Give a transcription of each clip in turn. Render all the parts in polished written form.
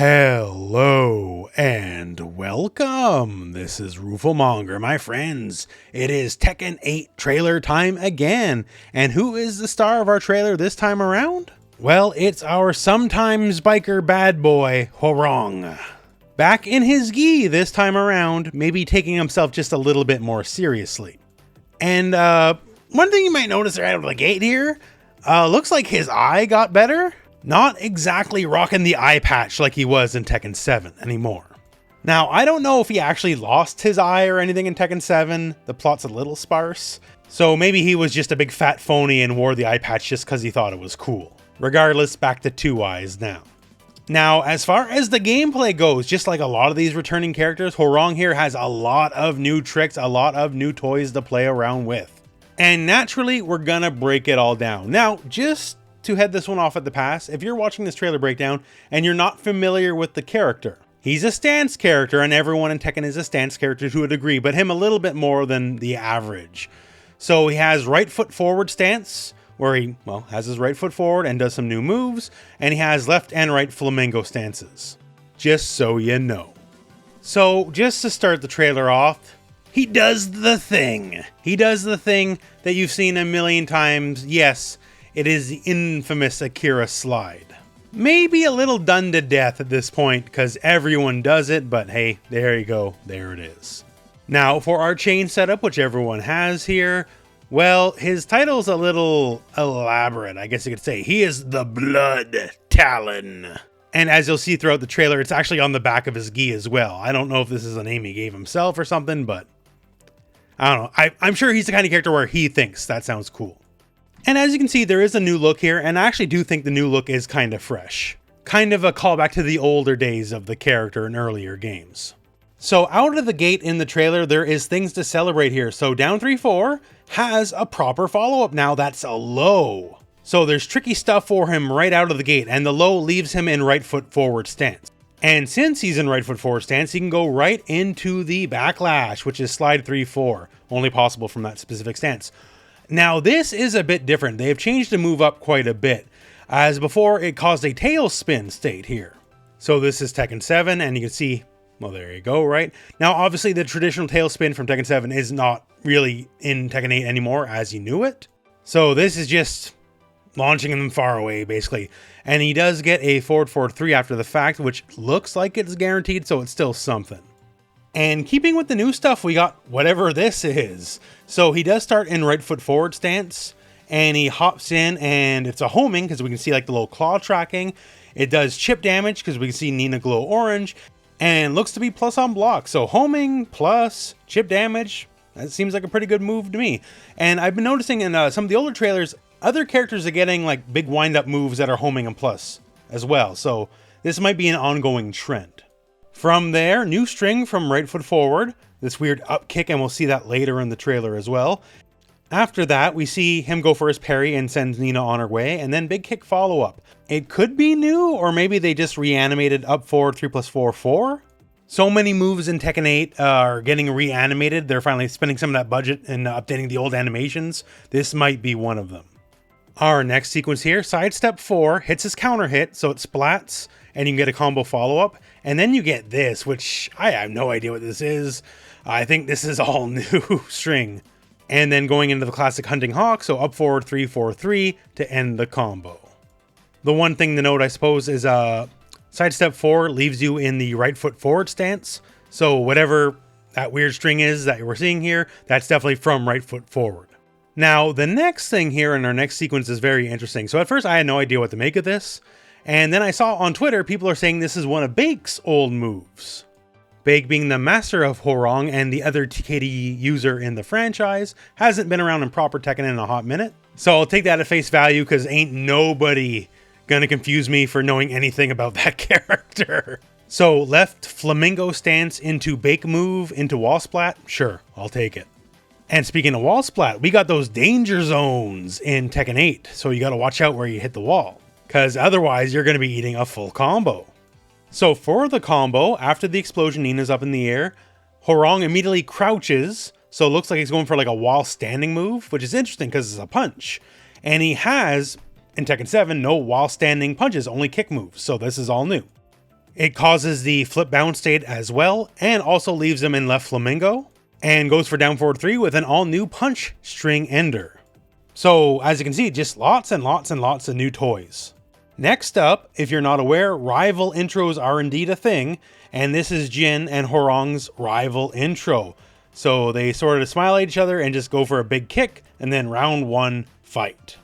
Hello and welcome. This is rooflemonger, my friends. It is Tekken 8 trailer time again. And who is the star of our trailer this time around? Well, it's our sometimes biker bad boy, Hwoarang. Back in his gi this time around, maybe taking himself just a little bit more seriously. And one thing you might notice right out of the gate here, looks like his eye got better. Not exactly rocking the eye patch like he was in Tekken 7 anymore. Now, I don't know if he actually lost his eye or anything in Tekken 7. The plot's a little sparse. So maybe he was just a big fat phony and wore the eye patch just because he thought it was cool. Regardless, back to 2 eyes now. Now, as far as the gameplay goes, just like a lot of these returning characters, Hwoarang here has a lot of new tricks, a lot of new toys to play around with. And naturally, we're gonna break it all down. Now, just to head this one off at the pass, if you're watching this trailer breakdown and you're not familiar with the character, he's a stance character, and everyone in Tekken is a stance character to a degree, but him a little bit more than the average. So he has right foot forward stance, where he, well, has his right foot forward and does some new moves, and he has left and right flamingo stances. Just so you know. So just to start the trailer off, he does the thing. He does the thing that you've seen a million times. Yes, it is the infamous Akira slide. Maybe a little done to death at this point because everyone does it, but hey, there you go. There it is. Now for our chain setup, which everyone has here, well, his title's a little elaborate, I guess you could say. He is the Blood Talon. And as you'll see throughout the trailer, it's actually on the back of his gi as well. I don't know if this is a name he gave himself or something, but I don't know. I'm sure he's the kind of character where he thinks that sounds cool. And as you can see, there is a new look here, and I actually do think the new look is kind of fresh. Kind of a callback to the older days of the character in earlier games. So out of the gate in the trailer, there is things to celebrate here. So Down 3-4 has a proper follow-up now that's a low. So there's tricky stuff for him right out of the gate, and the low leaves him in right foot forward stance. And since he's in right foot forward stance, he can go right into the backlash, which is slide 3-4, only possible from that specific stance. Now this is a bit different. They have changed the move up quite a bit. As before, it caused a tailspin state here. So this is Tekken 7, and you can see, well, there you go, right? Now obviously the traditional tailspin from Tekken 7 is not really in Tekken 8 anymore as you knew it. So this is just launching them far away, basically. And he does get a forward 3 after the fact, which looks like it's guaranteed, so it's still something. And keeping with the new stuff, we got whatever this is. So he does start in right foot forward stance, and he hops in, and it's a homing because we can see like the little claw tracking. It does chip damage because we can see Nina glow orange, and looks to be plus on block. So homing plus chip damage, that seems like a pretty good move to me. And I've been noticing in some of the older trailers, other characters are getting like big wind up moves that are homing and plus as well. So this might be an ongoing trend. From there, new string from right foot forward, this weird up kick, and we'll see that later in the trailer as well. After that, we see him go for his parry and sends Nina on her way, and then big kick follow up. It could be new, or maybe they just reanimated up forward 3+4, 4. So many moves in Tekken 8 are getting reanimated. They're finally spending some of that budget and updating the old animations. This might be one of them. Our next sequence here, sidestep 4, hits his counter hit, so it splats, and you can get a combo follow-up. And then you get this, which I have no idea what this is. I think this is all new string. And then going into the classic Hunting Hawk, so up forward 3-4-3 to end the combo. The one thing to note, I suppose, is sidestep 4 leaves you in the right foot forward stance. So whatever that weird string is that we're seeing here, that's definitely from right foot forward. Now, the next thing here in our next sequence is very interesting. So at first I had no idea what to make of this. And then I saw on Twitter, people are saying this is one of Bake's old moves. Bake, being the master of Hwoarang and the other TKD user in the franchise, hasn't been around in proper Tekken in a hot minute. So I'll take that at face value because ain't nobody gonna confuse me for knowing anything about that character. So left flamingo stance into Bake move into wall splat, sure, I'll take it. And speaking of wall splat, we got those danger zones in Tekken 8, so you gotta watch out where you hit the wall, because otherwise you're gonna be eating a full combo. So for the combo, after the explosion, Nina's up in the air, Hwoarang immediately crouches, so it looks like he's going for like a while standing move, which is interesting because it's a punch. And he has, in Tekken 7, no while standing punches, only kick moves, so this is all new. It causes the flip bound state as well, and also leaves him in left flamingo, and goes for down forward 3 with an all new punch string ender. So as you can see, just lots and lots and lots of new toys. Next up, if you're not aware, rival intros are indeed a thing, and this is Jin and Hwoarang's rival intro. So they sort of smile at each other and just go for a big kick, and then round 1 fight.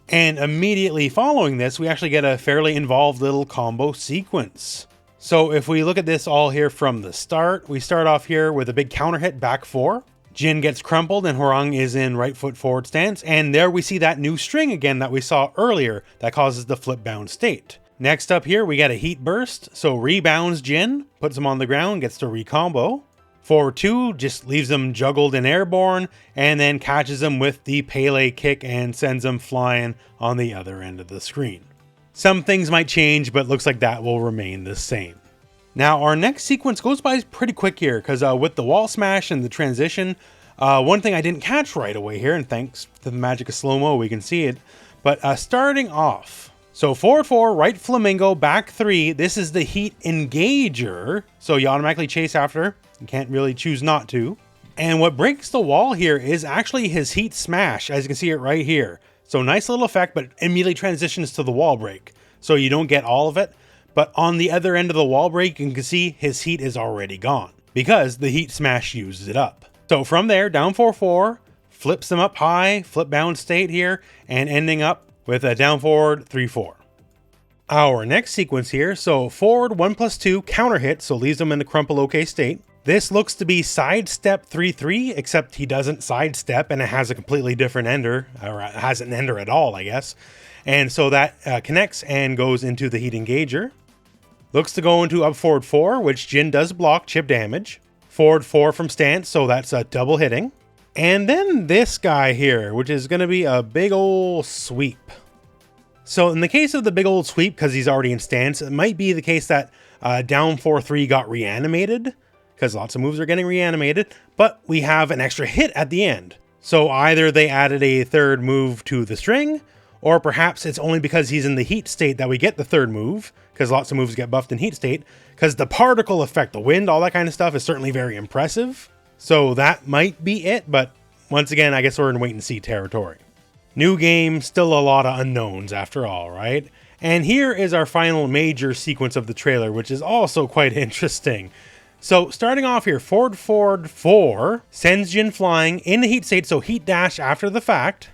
And immediately following this, we actually get a fairly involved little combo sequence. So if we look at this all here from the start, we start off here with a big counter hit back 4. Jin gets crumpled and Hwoarang is in right foot forward stance, and there we see that new string again that we saw earlier that causes the flip bound state. Next up here we get a heat burst, so rebounds Jin, puts him on the ground, gets to recombo. Forward 2 just leaves him juggled and airborne, and then catches him with the Pele kick and sends him flying on the other end of the screen. Some things might change, but looks like that will remain the same. Now our next sequence goes by pretty quick here, because with the wall smash and the transition, one thing I didn't catch right away here, and thanks to the magic of slow-mo we can see it, but starting off, so forward 4, right flamingo, back 3, this is the heat engager, so you automatically chase after, you can't really choose not to. And what breaks the wall here is actually his heat smash, as you can see it right here. So nice little effect, but immediately transitions to the wall break. So you don't get all of it, but on the other end of the wall break, you can see his heat is already gone because the heat smash uses it up. So from there, down 4-4, flips him up high, flip bound state here, and ending up with a down forward 3-4. Our next sequence here, so forward 1+2 counter hit, so leaves him in the crumple OK state. This looks to be sidestep 3-3, except he doesn't sidestep and it has a completely different ender, or it has an ender at all, I guess. And so that connects and goes into the heat engager. Looks to go into up forward 4, which Jin does block chip damage. Forward 4 from stance, so that's double hitting. And then this guy here, which is going to be a big old sweep. So in the case of the big old sweep, because he's already in stance, it might be the case that down 4-3 got reanimated, because lots of moves are getting reanimated, but we have an extra hit at the end. So either they added a third move to the string, or perhaps it's only because he's in the heat state that we get the third move, because lots of moves get buffed in heat state, because the particle effect, the wind, all that kind of stuff is certainly very impressive. So that might be it, but once again, I guess we're in wait and see territory. New game, still a lot of unknowns after all, right? And here is our final major sequence of the trailer, which is also quite interesting. So starting off here, forward 4 sends Jin flying in the heat state, so heat dash after the fact.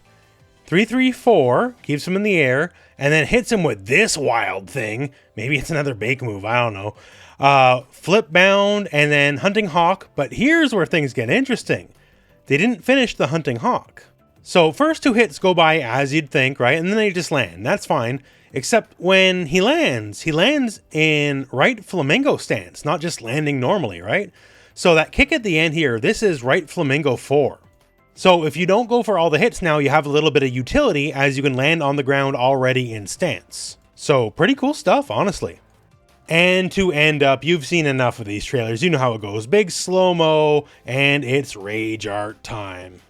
3-3-4 keeps him in the air, and then hits him with this wild thing. Maybe it's another bake move, I don't know. Flip bound and then hunting hawk, but here's where things get interesting. They didn't finish the hunting hawk. So first 2 hits go by as you'd think, right? And then they just land, that's fine. Except when he lands in right flamingo stance, not just landing normally, right? So that kick at the end here, this is right flamingo 4. So if you don't go for all the hits now, you have a little bit of utility as you can land on the ground already in stance. So pretty cool stuff, honestly. And to end up, you've seen enough of these trailers, you know how it goes. Big slow-mo, and it's rage art time.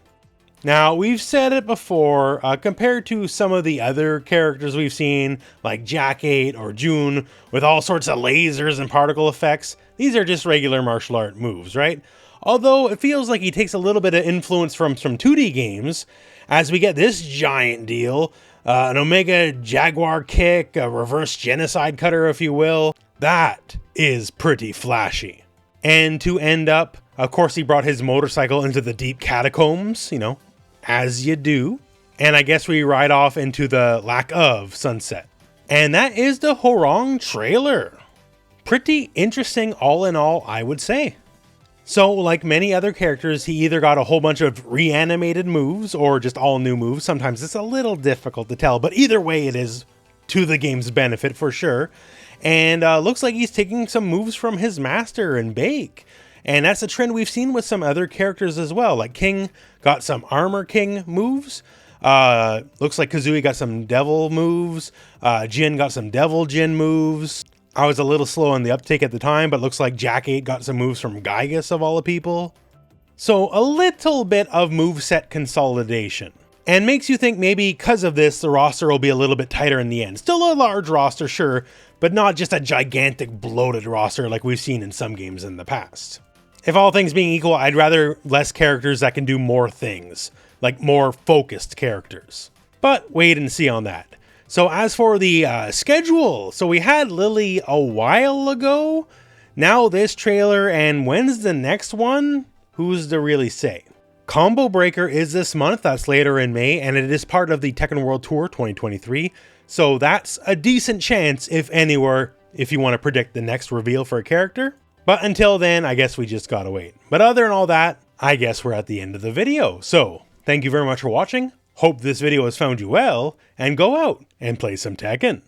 Now, we've said it before, compared to some of the other characters we've seen, like Jack 8 or June, with all sorts of lasers and particle effects, these are just regular martial art moves, right? Although it feels like he takes a little bit of influence from some 2D games, as we get this giant deal, an Omega Jaguar kick, a reverse genocide cutter, if you will. That is pretty flashy. And to end up, of course, he brought his motorcycle into the deep catacombs, you know, as you do. And I guess we ride off into the lack of sunset. And that is the Hwoarang trailer. Pretty interesting all in all, I would say. So like many other characters, he either got a whole bunch of reanimated moves or just all new moves. Sometimes it's a little difficult to tell, but either way it is to the game's benefit for sure. And looks like he's taking some moves from his master in Bake. And that's a trend we've seen with some other characters as well. Like King got some Armor King moves. Looks like Kazooie got some Devil moves. Jin got some Devil Jin moves. I was a little slow on the uptake at the time, but looks like Jack 8 got some moves from Gygus of all the people. So a little bit of moveset consolidation. And makes you think maybe because of this, the roster will be a little bit tighter in the end. Still a large roster, sure, but not just a gigantic bloated roster like we've seen in some games in the past. If all things being equal, I'd rather less characters that can do more things, like more focused characters. But wait and see on that. So as for the schedule, so we had Lily a while ago, now this trailer, and when's the next one? Who's to really say? Combo Breaker is this month, that's later in May, and it is part of the Tekken World Tour 2023, so that's a decent chance, if anywhere, if you want to predict the next reveal for a character. But until then, I guess we just gotta wait. But other than all that, I guess we're at the end of the video. So, thank you very much for watching, hope this video has found you well, and go out and play some Tekken.